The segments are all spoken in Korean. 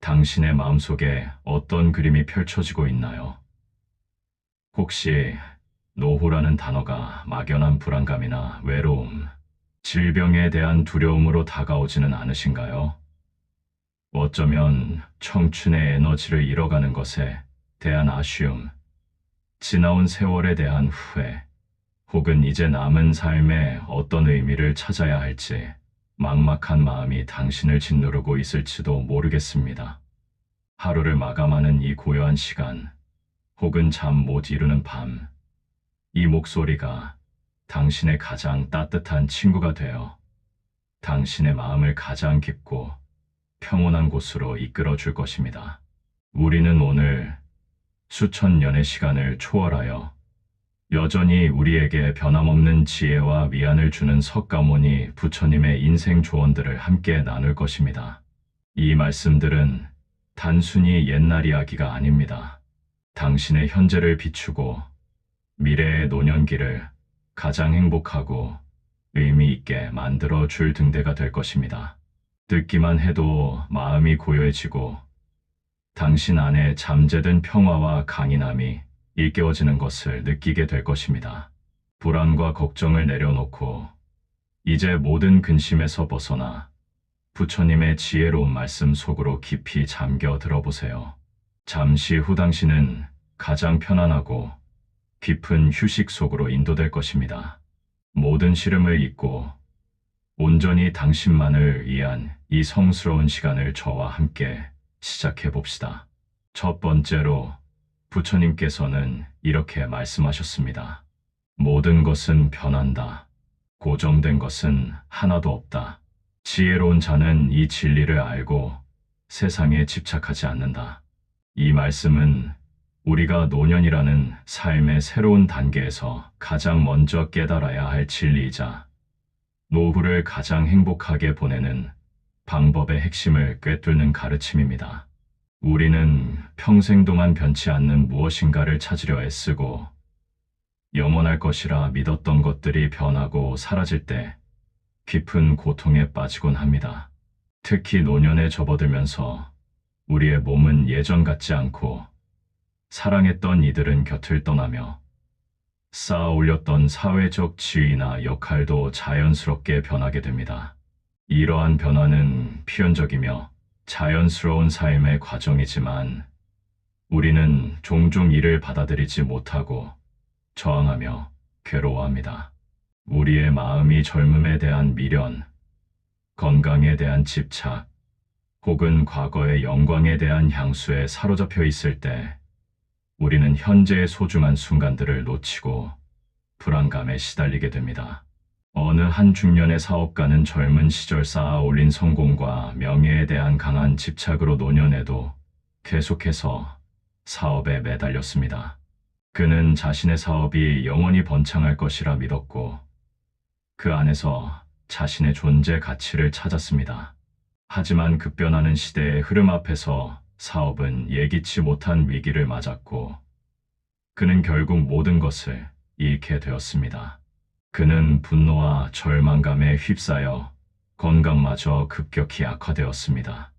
당신의 마음속에 어떤 그림이 펼쳐지고 있나요? 혹시 노후라는 단어가 막연한 불안감이나 외로움, 질병에 대한 두려움으로 다가오지는 않으신가요? 어쩌면 청춘의 에너지를 잃어가는 것에 대한 아쉬움, 지나온 세월에 대한 후회, 혹은 이제 남은 삶에 어떤 의미를 찾아야 할지 막막한 마음이 당신을 짓누르고 있을지도 모르겠습니다. 하루를 마감하는 이 고요한 시간, 혹은 잠 못 이루는 밤, 이 목소리가 당신의 가장 따뜻한 친구가 되어 당신의 마음을 가장 깊고 평온한 곳으로 이끌어 줄 것입니다. 우리는 오늘 수천 년의 시간을 초월하여 여전히 우리에게 변함없는 지혜와 위안을 주는 석가모니 부처님의 인생 조언들을 함께 나눌 것입니다. 이 말씀들은 단순히 옛날 이야기가 아닙니다. 당신의 현재를 비추고 미래의 노년기를 가장 행복하고 의미 있게 만들어 줄 등대가 될 것입니다. 듣기만 해도 마음이 고요해지고 당신 안에 잠재된 평화와 강인함이 일깨워지는 것을 느끼게 될 것입니다. 불안과 걱정을 내려놓고 이제 모든 근심에서 벗어나 부처님의 지혜로운 말씀 속으로 깊이 잠겨 들어보세요. 잠시 후 당신은 가장 편안하고 깊은 휴식 속으로 인도될 것입니다. 모든 시름을 잊고 온전히 당신만을 위한 이 성스러운 시간을 저와 함께 시작해 봅시다. 첫 번째로 부처님께서는 이렇게 말씀하셨습니다. 모든 것은 변한다. 고정된 것은 하나도 없다. 지혜로운 자는 이 진리를 알고 세상에 집착하지 않는다. 이 말씀은 우리가 노년이라는 삶의 새로운 단계에서 가장 먼저 깨달아야 할 진리이자 노후를 가장 행복하게 보내는 방법의 핵심을 꿰뚫는 가르침입니다. 우리는 평생 동안 변치 않는 무엇인가를 찾으려 애쓰고 영원할 것이라 믿었던 것들이 변하고 사라질 때 깊은 고통에 빠지곤 합니다. 특히 노년에 접어들면서 우리의 몸은 예전 같지 않고 사랑했던 이들은 곁을 떠나며 쌓아 올렸던 사회적 지위나 역할도 자연스럽게 변하게 됩니다. 이러한 변화는 필연적이며 자연스러운 삶의 과정이지만 우리는 종종 이를 받아들이지 못하고 저항하며 괴로워합니다. 우리의 마음이 젊음에 대한 미련, 건강에 대한 집착, 혹은 과거의 영광에 대한 향수에 사로잡혀 있을 때 우리는 현재의 소중한 순간들을 놓치고 불안감에 시달리게 됩니다. 어느 한 중년의 사업가는 젊은 시절 쌓아 올린 성공과 명예에 대한 강한 집착으로 노년에도 계속해서 사업에 매달렸습니다. 그는 자신의 사업이 영원히 번창할 것이라 믿었고 그 안에서 자신의 존재 가치를 찾았습니다. 하지만 급변하는 시대의 흐름 앞에서 사업은 예기치 못한 위기를 맞았고 그는 결국 모든 것을 잃게 되었습니다. 그는 분노와 절망감에 휩싸여 건강마저 급격히 악화되었습니다.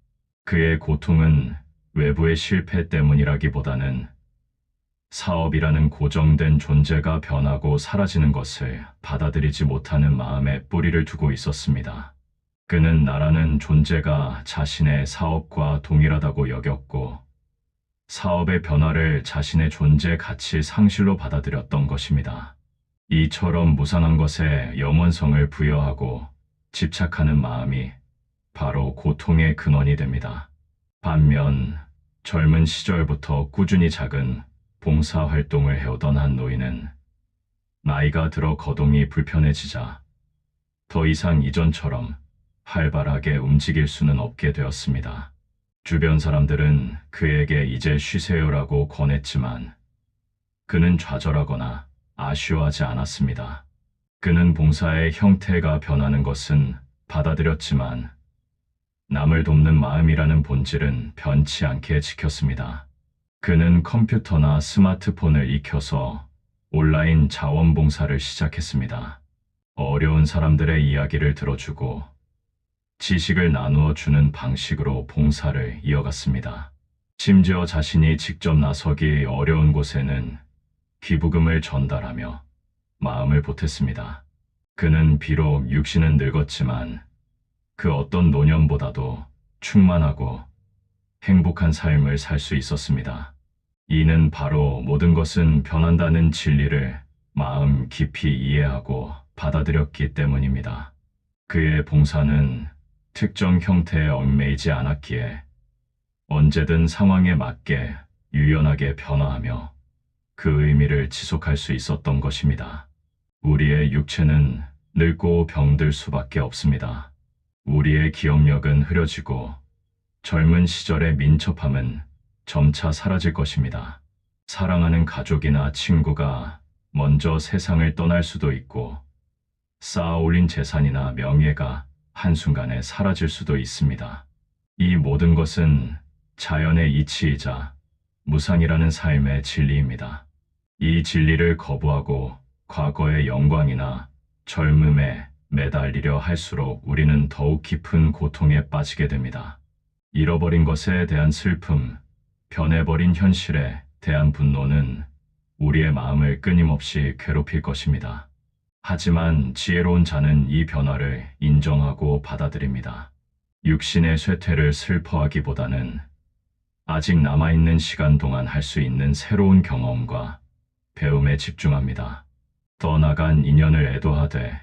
그의 고통은 외부의 실패 때문이라기보다는 사업이라는 고정된 존재가 변하고 사라지는 것을 받아들이지 못하는 마음에 뿌리를 두고 있었습니다. 그는 나라는 존재가 자신의 사업과 동일하다고 여겼고 사업의 변화를 자신의 존재 가치 상실로 받아들였던 것입니다. 이처럼 무상한 것에 영원성을 부여하고 집착하는 마음이 바로 고통의 근원이 됩니다. 반면 젊은 시절부터 꾸준히 작은 봉사활동을 해오던 한 노인은 나이가 들어 거동이 불편해지자 더 이상 이전처럼 활발하게 움직일 수는 없게 되었습니다. 주변 사람들은 그에게 이제 쉬세요라고 권했지만 그는 좌절하거나 아쉬워하지 않았습니다. 그는 봉사의 형태가 변하는 것은 받아들였지만 남을 돕는 마음이라는 본질은 변치 않게 지켰습니다. 그는 컴퓨터나 스마트폰을 익혀서 온라인 자원봉사를 시작했습니다. 어려운 사람들의 이야기를 들어주고 지식을 나누어 주는 방식으로 봉사를 이어갔습니다. 심지어 자신이 직접 나서기 어려운 곳에는 기부금을 전달하며 마음을 보탰습니다. 그는 비록 육신은 늙었지만 그 어떤 노년보다도 충만하고 행복한 삶을 살 수 있었습니다. 이는 바로 모든 것은 변한다는 진리를 마음 깊이 이해하고 받아들였기 때문입니다. 그의 봉사는 특정 형태에 얽매이지 않았기에 언제든 상황에 맞게 유연하게 변화하며 그 의미를 지속할 수 있었던 것입니다. 우리의 육체는 늙고 병들 수밖에 없습니다. 우리의 기억력은 흐려지고 젊은 시절의 민첩함은 점차 사라질 것입니다. 사랑하는 가족이나 친구가 먼저 세상을 떠날 수도 있고 쌓아 올린 재산이나 명예가 한순간에 사라질 수도 있습니다. 이 모든 것은 자연의 이치이자 무상이라는 삶의 진리입니다. 이 진리를 거부하고 과거의 영광이나 젊음에 매달리려 할수록 우리는 더욱 깊은 고통에 빠지게 됩니다. 잃어버린 것에 대한 슬픔, 변해버린 현실에 대한 분노는 우리의 마음을 끊임없이 괴롭힐 것입니다. 하지만 지혜로운 자는 이 변화를 인정하고 받아들입니다. 육신의 쇠퇴를 슬퍼하기보다는 아직 남아있는 시간 동안 할 수 있는 새로운 경험과 배움에 집중합니다. 떠나간 인연을 애도하되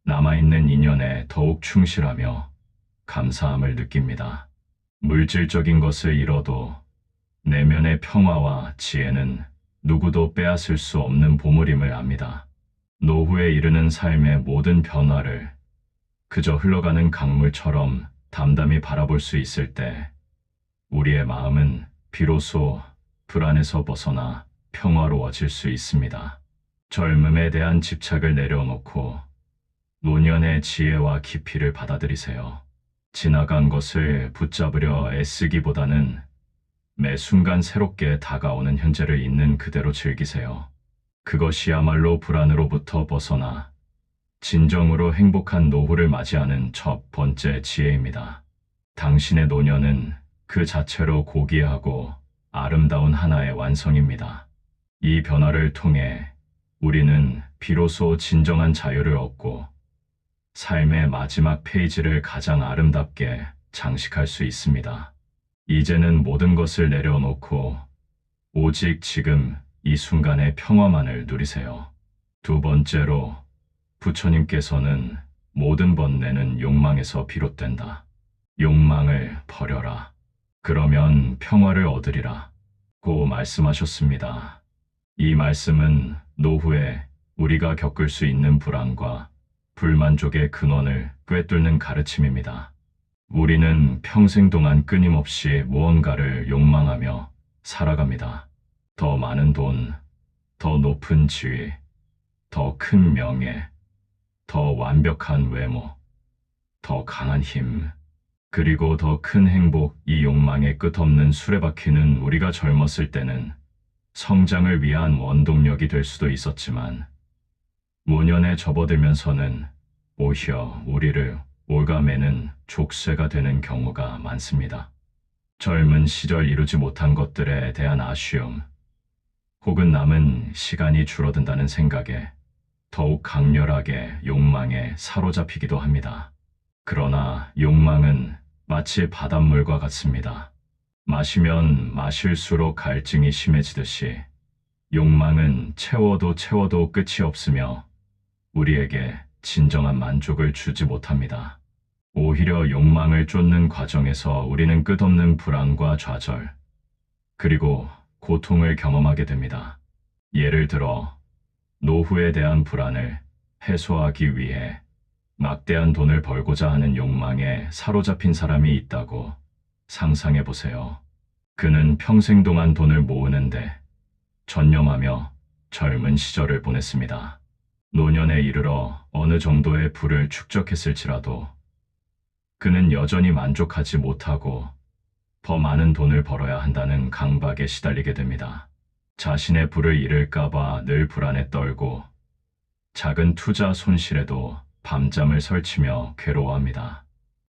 남아있는 인연에 더욱 충실하며 감사함을 느낍니다. 물질적인 것을 잃어도 내면의 평화와 지혜는 누구도 빼앗을 수 없는 보물임을 압니다. 노후에 이르는 삶의 모든 변화를 그저 흘러가는 강물처럼 담담히 바라볼 수 있을 때 우리의 마음은 비로소 불안에서 벗어나 평화로워질 수 있습니다. 젊음에 대한 집착을 내려놓고 노년의 지혜와 깊이를 받아들이세요. 지나간 것을 붙잡으려 애쓰기보다는 매 순간 새롭게 다가오는 현재를 있는 그대로 즐기세요. 그것이야말로 불안으로부터 벗어나 진정으로 행복한 노후를 맞이하는 첫 번째 지혜입니다. 당신의 노년은 그 자체로 고귀하고 아름다운 하나의 완성입니다. 이 변화를 통해 우리는 비로소 진정한 자유를 얻고 삶의 마지막 페이지를 가장 아름답게 장식할 수 있습니다. 이제는 모든 것을 내려놓고 오직 지금 이 순간의 평화만을 누리세요. 두 번째로, 부처님께서는 모든 번뇌는 욕망에서 비롯된다. 욕망을 버려라. 그러면 평화를 얻으리라. 고 말씀하셨습니다. 이 말씀은 노후에 우리가 겪을 수 있는 불안과 불만족의 근원을 꿰뚫는 가르침입니다. 우리는 평생 동안 끊임없이 무언가를 욕망하며 살아갑니다. 더 많은 돈, 더 높은 지위, 더 큰 명예, 더 완벽한 외모, 더 강한 힘, 그리고 더 큰 행복. 이 욕망의 끝없는 수레바퀴는 우리가 젊었을 때는 성장을 위한 원동력이 될 수도 있었지만 노년에 접어들면서는 오히려 우리를 올가매는 족쇄가 되는 경우가 많습니다. 젊은 시절 이루지 못한 것들에 대한 아쉬움, 혹은 남은 시간이 줄어든다는 생각에 더욱 강렬하게 욕망에 사로잡히기도 합니다. 그러나 욕망은 마치 바닷물과 같습니다. 마시면 마실수록 갈증이 심해지듯이 욕망은 채워도 채워도 끝이 없으며 우리에게 진정한 만족을 주지 못합니다. 오히려 욕망을 쫓는 과정에서 우리는 끝없는 불안과 좌절, 그리고 고통을 경험하게 됩니다. 예를 들어 노후에 대한 불안을 해소하기 위해 막대한 돈을 벌고자 하는 욕망에 사로잡힌 사람이 있다고 상상해 보세요. 그는 평생 동안 돈을 모으는데 전념하며 젊은 시절을 보냈습니다. 노년에 이르러 어느 정도의 부를 축적했을지라도 그는 여전히 만족하지 못하고 더 많은 돈을 벌어야 한다는 강박에 시달리게 됩니다. 자신의 부를 잃을까봐 늘 불안에 떨고 작은 투자 손실에도 밤잠을 설치며 괴로워합니다.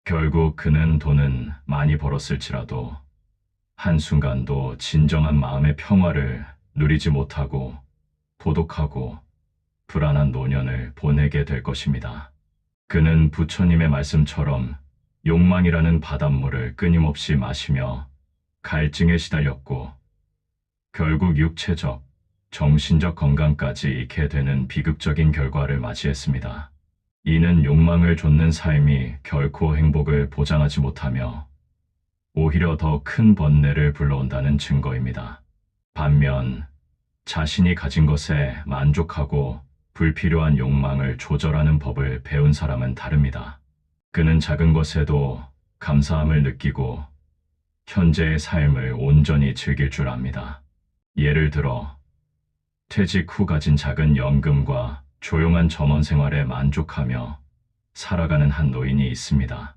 결국 그는 돈은 많이 벌었을지라도 한순간도 진정한 마음의 평화를 누리지 못하고 고독하고 불안한 노년을 보내게 될 것입니다. 그는 부처님의 말씀처럼 욕망이라는 바닷물을 끊임없이 마시며 갈증에 시달렸고 결국 육체적, 정신적 건강까지 잃게 되는 비극적인 결과를 맞이했습니다. 이는 욕망을 좇는 삶이 결코 행복을 보장하지 못하며 오히려 더 큰 번뇌를 불러온다는 증거입니다. 반면 자신이 가진 것에 만족하고 불필요한 욕망을 조절하는 법을 배운 사람은 다릅니다. 그는 작은 것에도 감사함을 느끼고 현재의 삶을 온전히 즐길 줄 압니다. 예를 들어 퇴직 후 가진 작은 연금과 조용한 전원 생활에 만족하며 살아가는 한 노인이 있습니다.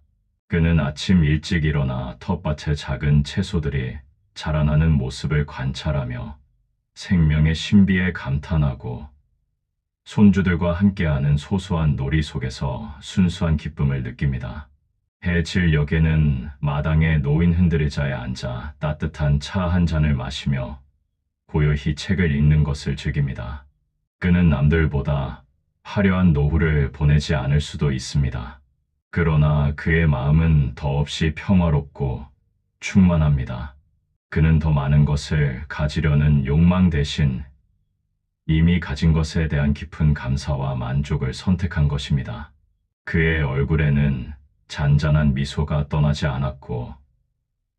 그는 아침 일찍 일어나 텃밭에 작은 채소들이 자라나는 모습을 관찰하며 생명의 신비에 감탄하고 손주들과 함께하는 소소한 놀이 속에서 순수한 기쁨을 느낍니다. 해질녘에는 마당에 놓인 흔들의자에 앉아 따뜻한 차 한 잔을 마시며 고요히 책을 읽는 것을 즐깁니다. 그는 남들보다 화려한 노후를 보내지 않을 수도 있습니다. 그러나 그의 마음은 더없이 평화롭고 충만합니다. 그는 더 많은 것을 가지려는 욕망 대신 이미 가진 것에 대한 깊은 감사와 만족을 선택한 것입니다. 그의 얼굴에는 잔잔한 미소가 떠나지 않았고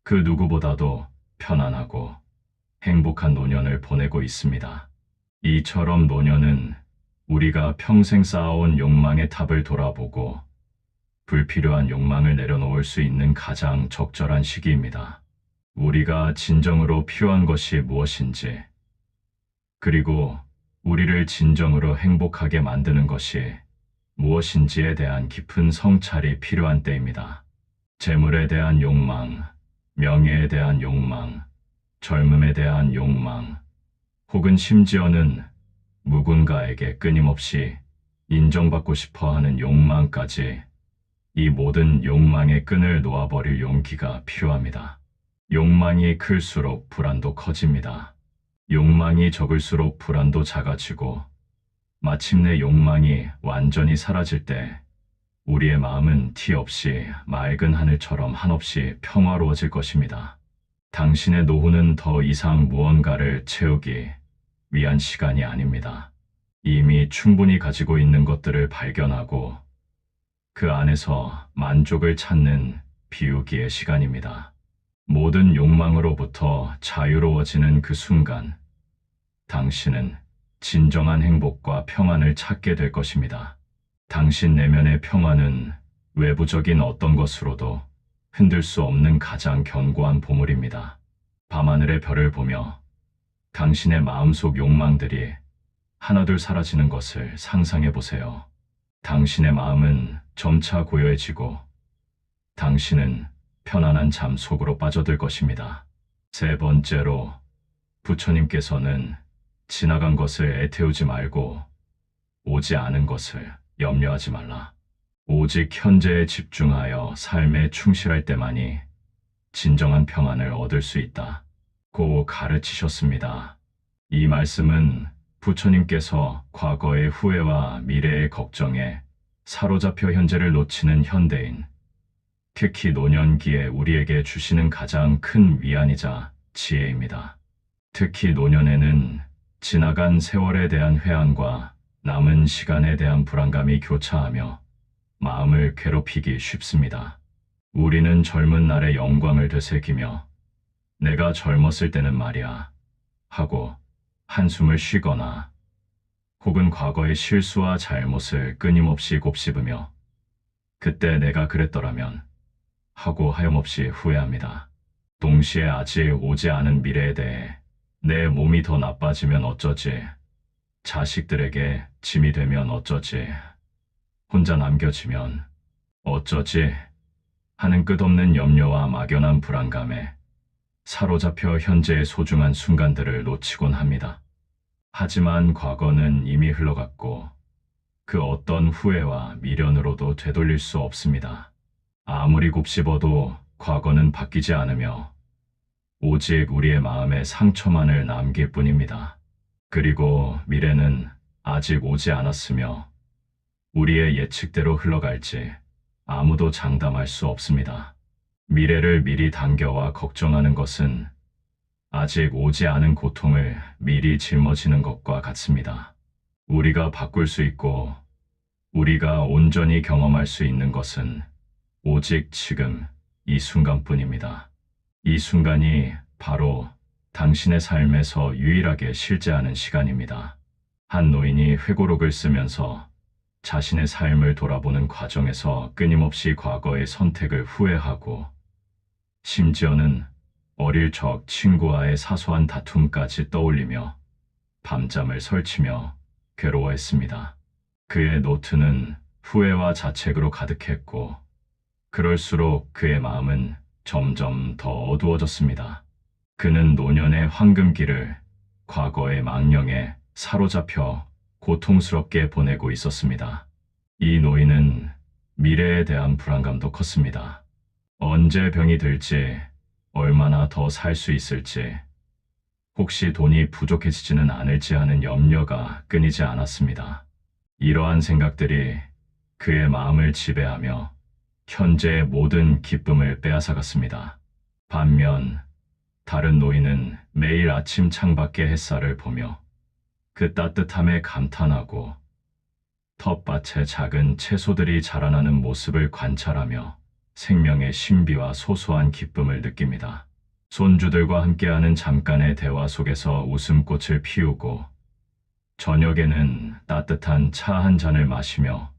그 누구보다도 편안하고 행복한 노년을 보내고 있습니다. 이처럼 노년은 우리가 평생 쌓아온 욕망의 탑을 돌아보고 불필요한 욕망을 내려놓을 수 있는 가장 적절한 시기입니다. 우리가 진정으로 필요한 것이 무엇인지, 그리고 우리를 진정으로 행복하게 만드는 것이 무엇인지에 대한 깊은 성찰이 필요한 때입니다. 재물에 대한 욕망, 명예에 대한 욕망, 젊음에 대한 욕망, 혹은 심지어는 누군가에게 끊임없이 인정받고 싶어 하는 욕망까지 이 모든 욕망의 끈을 놓아버릴 용기가 필요합니다. 욕망이 클수록 불안도 커집니다. 욕망이 적을수록 불안도 작아지고 마침내 욕망이 완전히 사라질 때 우리의 마음은 티 없이 맑은 하늘처럼 한없이 평화로워질 것입니다. 당신의 노후는 더 이상 무언가를 채우기 위한 시간이 아닙니다. 이미 충분히 가지고 있는 것들을 발견하고 그 안에서 만족을 찾는 비우기의 시간입니다. 모든 욕망으로부터 자유로워지는 그 순간, 당신은 진정한 행복과 평안을 찾게 될 것입니다. 당신 내면의 평안은 외부적인 어떤 것으로도 흔들 수 없는 가장 견고한 보물입니다. 밤하늘의 별을 보며 당신의 마음속 욕망들이 하나둘 사라지는 것을 상상해 보세요. 당신의 마음은 점차 고요해지고 당신은 편안한 잠 속으로 빠져들 것입니다. 세 번째로, 부처님께서는 지나간 것을 애태우지 말고 오지 않은 것을 염려하지 말라. 오직 현재에 집중하여 삶에 충실할 때만이 진정한 평안을 얻을 수 있다 고 가르치셨습니다. 이 말씀은 부처님께서 과거의 후회와 미래의 걱정에 사로잡혀 현재를 놓치는 현대인, 특히 노년기에 우리에게 주시는 가장 큰 위안이자 지혜입니다. 특히 노년에는 지나간 세월에 대한 회한과 남은 시간에 대한 불안감이 교차하며 마음을 괴롭히기 쉽습니다. 우리는 젊은 날의 영광을 되새기며 내가 젊었을 때는 말이야 하고 한숨을 쉬거나 혹은 과거의 실수와 잘못을 끊임없이 곱씹으며 그때 내가 그랬더라면 하고 하염없이 후회합니다. 동시에 아직 오지 않은 미래에 대해 내 몸이 더 나빠지면 어쩌지, 자식들에게 짐이 되면 어쩌지, 혼자 남겨지면 어쩌지 하는 끝없는 염려와 막연한 불안감에 사로잡혀 현재의 소중한 순간들을 놓치곤 합니다. 하지만 과거는 이미 흘러갔고 그 어떤 후회와 미련으로도 되돌릴 수 없습니다. 아무리 곱씹어도 과거는 바뀌지 않으며 오직 우리의 마음에 상처만을 남길 뿐입니다. 그리고 미래는 아직 오지 않았으며 우리의 예측대로 흘러갈지 아무도 장담할 수 없습니다. 미래를 미리 당겨와 걱정하는 것은 아직 오지 않은 고통을 미리 짊어지는 것과 같습니다. 우리가 바꿀 수 있고 우리가 온전히 경험할 수 있는 것은 오직 지금 이 순간뿐입니다. 이 순간이 바로 당신의 삶에서 유일하게 실제하는 시간입니다. 한 노인이 회고록을 쓰면서 자신의 삶을 돌아보는 과정에서 끊임없이 과거의 선택을 후회하고 심지어는 어릴 적 친구와의 사소한 다툼까지 떠올리며 밤잠을 설치며 괴로워했습니다. 그의 노트는 후회와 자책으로 가득했고 그럴수록 그의 마음은 점점 더 어두워졌습니다. 그는 노년의 황금기를 과거의 망령에 사로잡혀 고통스럽게 보내고 있었습니다. 이 노인은 미래에 대한 불안감도 컸습니다. 언제 병이 들지, 얼마나 더 살 수 있을지, 혹시 돈이 부족해지지는 않을지 하는 염려가 끊이지 않았습니다. 이러한 생각들이 그의 마음을 지배하며 현재의 모든 기쁨을 빼앗아갔습니다. 반면 다른 노인은 매일 아침 창밖의 햇살을 보며 그 따뜻함에 감탄하고 텃밭에 작은 채소들이 자라나는 모습을 관찰하며 생명의 신비와 소소한 기쁨을 느낍니다. 손주들과 함께하는 잠깐의 대화 속에서 웃음꽃을 피우고 저녁에는 따뜻한 차 한 잔을 마시며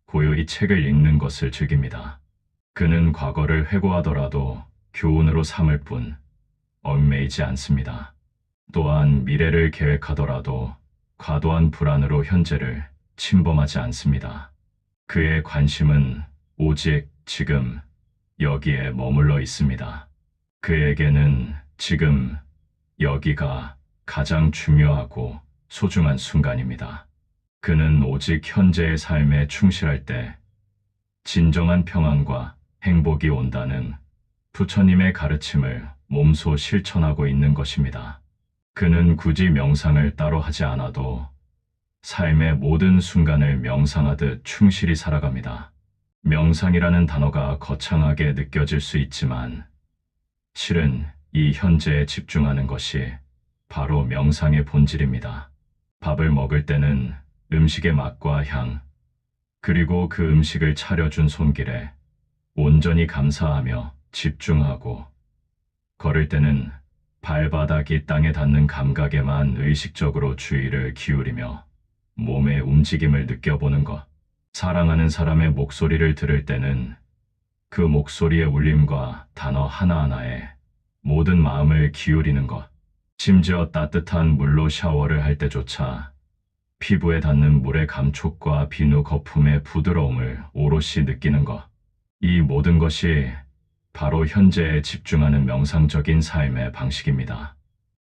고요히 책을 읽는 것을 즐깁니다. 그는 과거를 회고하더라도 교훈으로 삼을 뿐 얽매이지 않습니다. 또한 미래를 계획하더라도 과도한 불안으로 현재를 침범하지 않습니다. 그의 관심은 오직 지금 여기에 머물러 있습니다. 그에게는 지금 여기가 가장 중요하고 소중한 순간입니다. 그는 오직 현재의 삶에 충실할 때 진정한 평안과 행복이 온다는 부처님의 가르침을 몸소 실천하고 있는 것입니다. 그는 굳이 명상을 따로 하지 않아도 삶의 모든 순간을 명상하듯 충실히 살아갑니다. 명상이라는 단어가 거창하게 느껴질 수 있지만 실은 이 현재에 집중하는 것이 바로 명상의 본질입니다. 밥을 먹을 때는 음식의 맛과 향, 그리고 그 음식을 차려준 손길에 온전히 감사하며 집중하고, 걸을 때는 발바닥이 땅에 닿는 감각에만 의식적으로 주의를 기울이며 몸의 움직임을 느껴보는 것, 사랑하는 사람의 목소리를 들을 때는 그 목소리의 울림과 단어 하나하나에 모든 마음을 기울이는 것, 심지어 따뜻한 물로 샤워를 할 때조차 피부에 닿는 물의 감촉과 비누 거품의 부드러움을 오롯이 느끼는 것, 이 모든 것이 바로 현재에 집중하는 명상적인 삶의 방식입니다.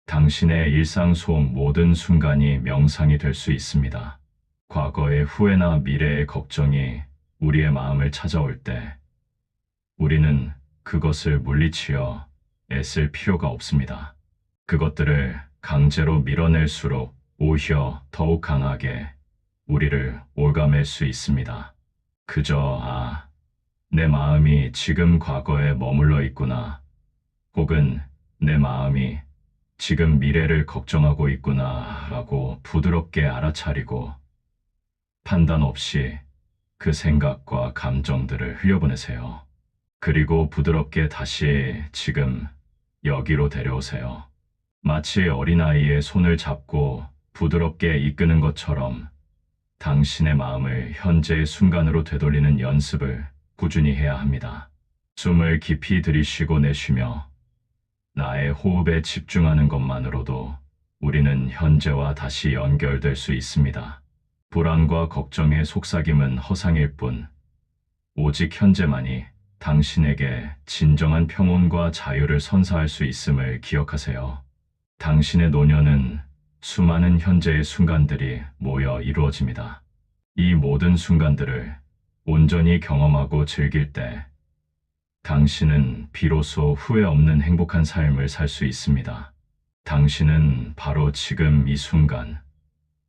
당신의 일상 속 모든 순간이 명상이 될 수 있습니다. 과거의 후회나 미래의 걱정이 우리의 마음을 찾아올 때 우리는 그것을 물리치려 애쓸 필요가 없습니다. 그것들을 강제로 밀어낼수록 오히려 더욱 강하게 우리를 올가맬 수 있습니다. 그저 내 마음이 지금 과거에 머물러 있구나, 혹은 내 마음이 지금 미래를 걱정하고 있구나 라고 부드럽게 알아차리고 판단 없이 그 생각과 감정들을 흘려보내세요. 그리고 부드럽게 다시 지금 여기로 데려오세요. 마치 어린아이의 손을 잡고 부드럽게 이끄는 것처럼 당신의 마음을 현재의 순간으로 되돌리는 연습을 꾸준히 해야 합니다. 숨을 깊이 들이쉬고 내쉬며 나의 호흡에 집중하는 것만으로도 우리는 현재와 다시 연결될 수 있습니다. 불안과 걱정의 속삭임은 허상일 뿐 오직 현재만이 당신에게 진정한 평온과 자유를 선사할 수 있음을 기억하세요. 당신의 노년은 수많은 현재의 순간들이 모여 이루어집니다. 이 모든 순간들을 온전히 경험하고 즐길 때 당신은 비로소 후회 없는 행복한 삶을 살 수 있습니다. 당신은 바로 지금 이 순간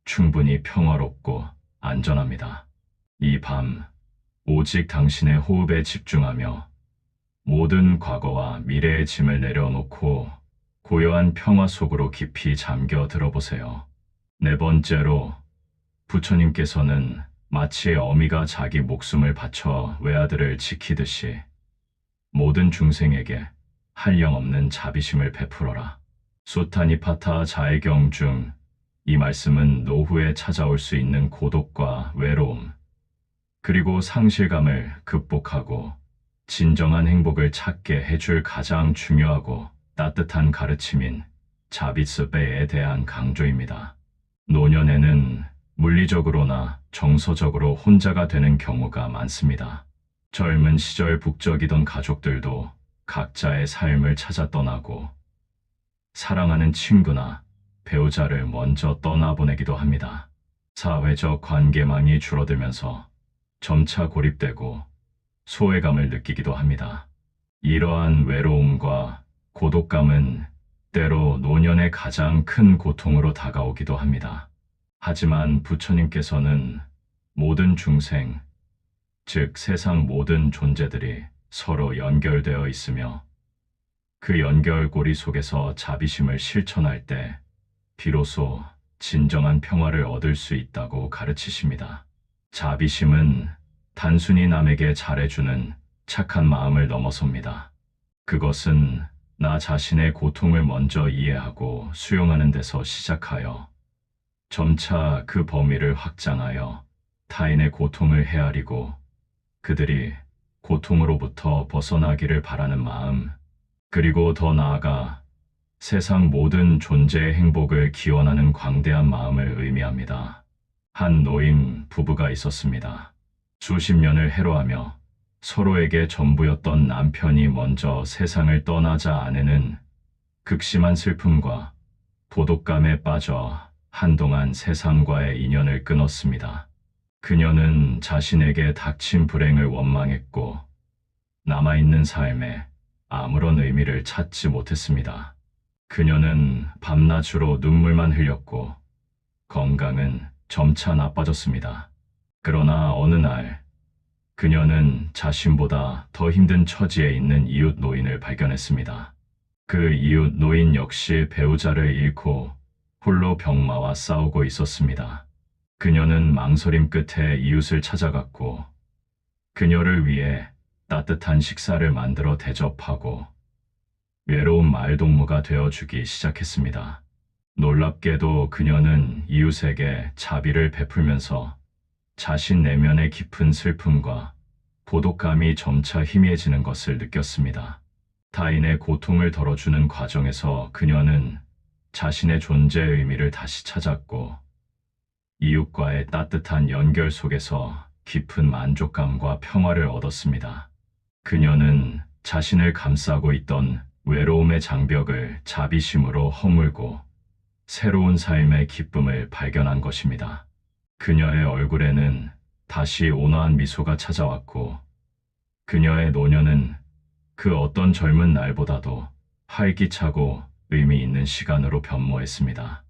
충분히 평화롭고 안전합니다. 이 밤 오직 당신의 호흡에 집중하며 모든 과거와 미래의 짐을 내려놓고 고요한 평화 속으로 깊이 잠겨 들어보세요. 네 번째로, 부처님께서는 마치 어미가 자기 목숨을 바쳐 외아들을 지키듯이 모든 중생에게 한량없는 자비심을 베풀어라. 수타니파타 자해경 중 이 말씀은 노후에 찾아올 수 있는 고독과 외로움, 그리고 상실감을 극복하고 진정한 행복을 찾게 해줄 가장 중요하고 따뜻한 가르침인 자비스베에 대한 강조입니다. 노년에는 물리적으로나 정서적으로 혼자가 되는 경우가 많습니다. 젊은 시절 북적이던 가족들도 각자의 삶을 찾아 떠나고 사랑하는 친구나 배우자를 먼저 떠나보내기도 합니다. 사회적 관계망이 줄어들면서 점차 고립되고 소외감을 느끼기도 합니다. 이러한 외로움과 고독감은 때로 노년의 가장 큰 고통으로 다가오기도 합니다. 하지만 부처님께서는 모든 중생, 즉 세상 모든 존재들이 서로 연결되어 있으며 그 연결고리 속에서 자비심을 실천할 때 비로소 진정한 평화를 얻을 수 있다고 가르치십니다. 자비심은 단순히 남에게 잘해주는 착한 마음을 넘어섭니다. 그것은 나 자신의 고통을 먼저 이해하고 수용하는 데서 시작하여 점차 그 범위를 확장하여 타인의 고통을 헤아리고 그들이 고통으로부터 벗어나기를 바라는 마음, 그리고 더 나아가 세상 모든 존재의 행복을 기원하는 광대한 마음을 의미합니다. 한 노인 부부가 있었습니다. 수십 년을 해로하며 서로에게 전부였던 남편이 먼저 세상을 떠나자 아내는 극심한 슬픔과 도독감에 빠져 한동안 세상과의 인연을 끊었습니다. 그녀는 자신에게 닥친 불행을 원망했고 남아있는 삶에 아무런 의미를 찾지 못했습니다. 그녀는 밤낮으로 눈물만 흘렸고 건강은 점차 나빠졌습니다. 그러나 어느 날 그녀는 자신보다 더 힘든 처지에 있는 이웃 노인을 발견했습니다. 그 이웃 노인 역시 배우자를 잃고 홀로 병마와 싸우고 있었습니다. 그녀는 망설임 끝에 이웃을 찾아갔고 그녀를 위해 따뜻한 식사를 만들어 대접하고 외로운 말동무가 되어주기 시작했습니다. 놀랍게도 그녀는 이웃에게 자비를 베풀면서 자신 내면의 깊은 슬픔과 고독감이 점차 희미해지는 것을 느꼈습니다. 타인의 고통을 덜어주는 과정에서 그녀는 자신의 존재의 의미를 다시 찾았고 이웃과의 따뜻한 연결 속에서 깊은 만족감과 평화를 얻었습니다. 그녀는 자신을 감싸고 있던 외로움의 장벽을 자비심으로 허물고 새로운 삶의 기쁨을 발견한 것입니다. 그녀의 얼굴에는 다시 온화한 미소가 찾아왔고 그녀의 노년은 그 어떤 젊은 날보다도 활기차고 의미 있는 시간으로 변모했습니다.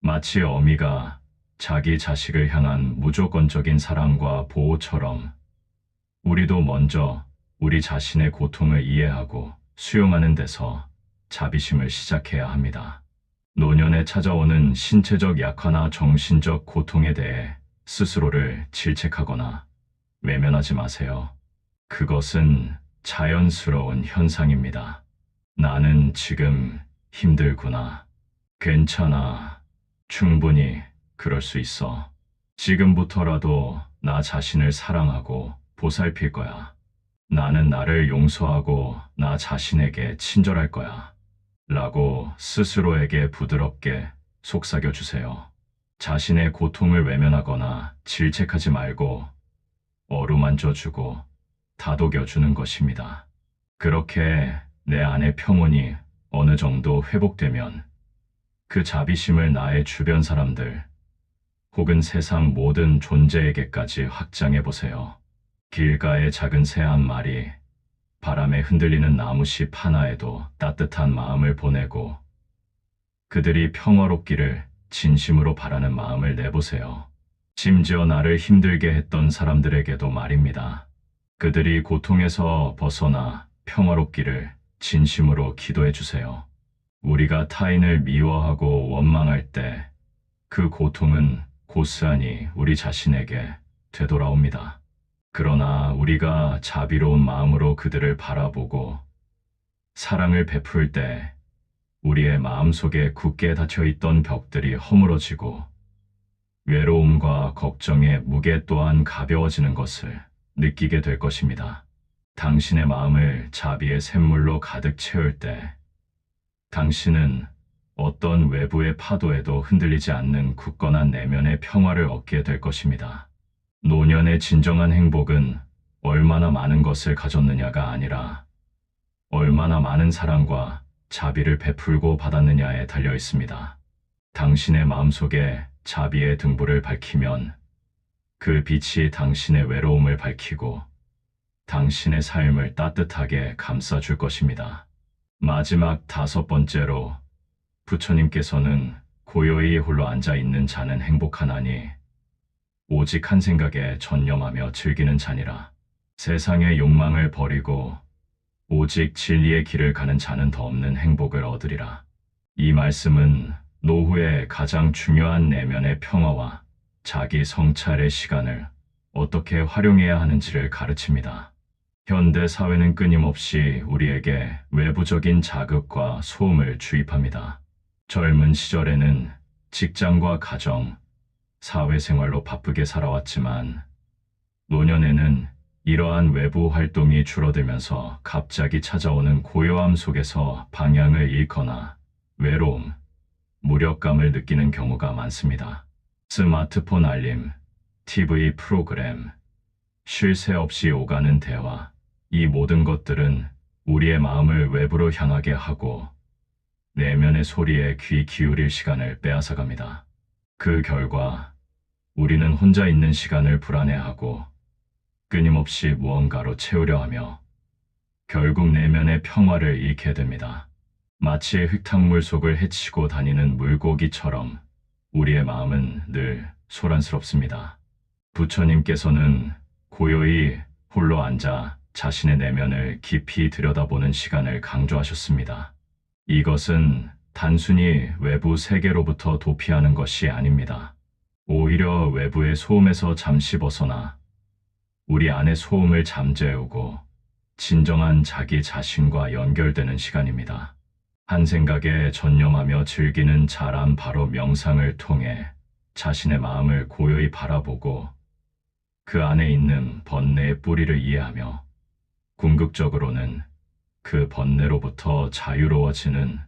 마치 어미가 자기 자식을 향한 무조건적인 사랑과 보호처럼 우리도 먼저 우리 자신의 고통을 이해하고 수용하는 데서 자비심을 시작해야 합니다. 노년에 찾아오는 신체적 약화나 정신적 고통에 대해 스스로를 질책하거나 외면하지 마세요. 그것은 자연스러운 현상입니다. 나는 지금 힘들구나. 괜찮아. 충분히 그럴 수 있어. 지금부터라도 나 자신을 사랑하고 보살필 거야. 나는 나를 용서하고 나 자신에게 친절할 거야. 라고 스스로에게 부드럽게 속삭여 주세요. 자신의 고통을 외면하거나 질책하지 말고 어루만져 주고 다독여 주는 것입니다. 그렇게 내 안의 평온이 어느 정도 회복되면 그 자비심을 나의 주변 사람들 혹은 세상 모든 존재에게까지 확장해 보세요. 길가의 작은 새 한 마리, 바람에 흔들리는 나무씨 하나에도 따뜻한 마음을 보내고 그들이 평화롭기를 진심으로 바라는 마음을 내보세요. 심지어 나를 힘들게 했던 사람들에게도 말입니다. 그들이 고통에서 벗어나 평화롭기를 진심으로 기도해 주세요. 우리가 타인을 미워하고 원망할 때 그 고통은 고스란히 우리 자신에게 되돌아옵니다. 그러나 우리가 자비로운 마음으로 그들을 바라보고 사랑을 베풀 때 우리의 마음속에 굳게 닫혀있던 벽들이 허물어지고 외로움과 걱정의 무게 또한 가벼워지는 것을 느끼게 될 것입니다. 당신의 마음을 자비의 샘물로 가득 채울 때 당신은 어떤 외부의 파도에도 흔들리지 않는 굳건한 내면의 평화를 얻게 될 것입니다. 노년의 진정한 행복은 얼마나 많은 것을 가졌느냐가 아니라 얼마나 많은 사랑과 자비를 베풀고 받았느냐에 달려 있습니다. 당신의 마음속에 자비의 등불을 밝히면 그 빛이 당신의 외로움을 밝히고 당신의 삶을 따뜻하게 감싸줄 것입니다. 마지막 5번째로 부처님께서는 고요히 홀로 앉아 있는 자는 행복하나니 오직 한 생각에 전념하며 즐기는 자니라. 세상의 욕망을 버리고 오직 진리의 길을 가는 자는 더 없는 행복을 얻으리라. 이 말씀은 노후의 가장 중요한 내면의 평화와 자기 성찰의 시간을 어떻게 활용해야 하는지를 가르칩니다. 현대 사회는 끊임없이 우리에게 외부적인 자극과 소음을 주입합니다. 젊은 시절에는 직장과 가정, 사회생활로 바쁘게 살아왔지만 노년에는 이러한 외부 활동이 줄어들면서 갑자기 찾아오는 고요함 속에서 방향을 잃거나 외로움, 무력감을 느끼는 경우가 많습니다. 스마트폰 알림, TV 프로그램, 쉴 새 없이 오가는 대화, 이 모든 것들은 우리의 마음을 외부로 향하게 하고 내면의 소리에 귀 기울일 시간을 빼앗아갑니다. 그 결과 우리는 혼자 있는 시간을 불안해하고 끊임없이 무언가로 채우려 하며 결국 내면의 평화를 잃게 됩니다. 마치 흙탕물 속을 헤치고 다니는 물고기처럼 우리의 마음은 늘 소란스럽습니다. 부처님께서는 고요히 홀로 앉아 자신의 내면을 깊이 들여다보는 시간을 강조하셨습니다. 이것은 단순히 외부 세계로부터 도피하는 것이 아닙니다. 오히려 외부의 소음에서 잠시 벗어나 우리 안의 소음을 잠재우고 진정한 자기 자신과 연결되는 시간입니다. 한 생각에 전념하며 즐기는 자란 바로 명상을 통해 자신의 마음을 고요히 바라보고 그 안에 있는 번뇌의 뿌리를 이해하며 궁극적으로는 그 번뇌로부터 자유로워지는